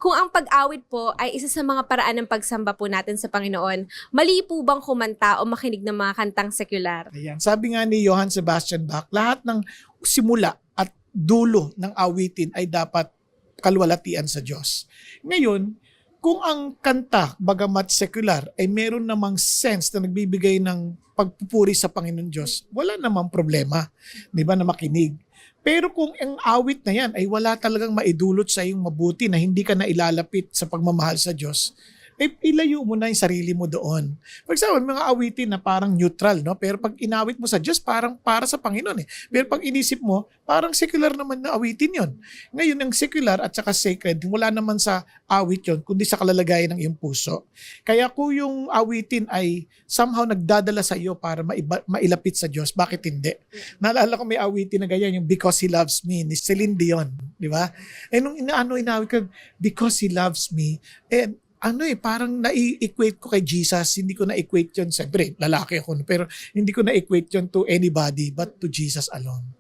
Kung ang pag-awit po ay isa sa mga paraan ng pagsamba po natin sa Panginoon, mali po bang kumanta o makinig ng mga kantang sekular? Ayan. Sabi nga ni Johann Sebastian Bach, lahat ng simula at dulo ng awitin ay dapat kalwalatian sa Diyos. Ngayon, kung ang kanta, bagamat secular, ay meron namang sense na nagbibigay ng pagpupuri sa Panginoon Diyos, wala namang problema, di ba, na makinig. Pero kung ang awit na yan ay wala talagang maidulot sa iyong mabuti na hindi ka na ilalapit sa pagmamahal sa Diyos, eh ilayo mo na yung sarili mo doon. For example, mga awitin na parang neutral, no? Pero pag inawit mo sa Diyos, parang para sa Panginoon eh. Pero pag inisip mo, parang secular naman na awitin yon. Ngayon, ang secular at saka sacred, wala naman sa awit yon, kundi sa kalalagayan ng iyong puso. Kaya kung yung awitin ay somehow nagdadala sa iyo para mailapit sa Diyos, bakit hindi? Naalala ko may awitin na ganyan, yung Because He Loves Me, ni Celine Dion, di ba? Eh nung inawit ko, Because He Loves Me, parang na-equate ko kay Jesus, hindi ko na-equate yun, siyempre, lalaki ako, pero hindi ko na-equate yun to anybody but to Jesus alone.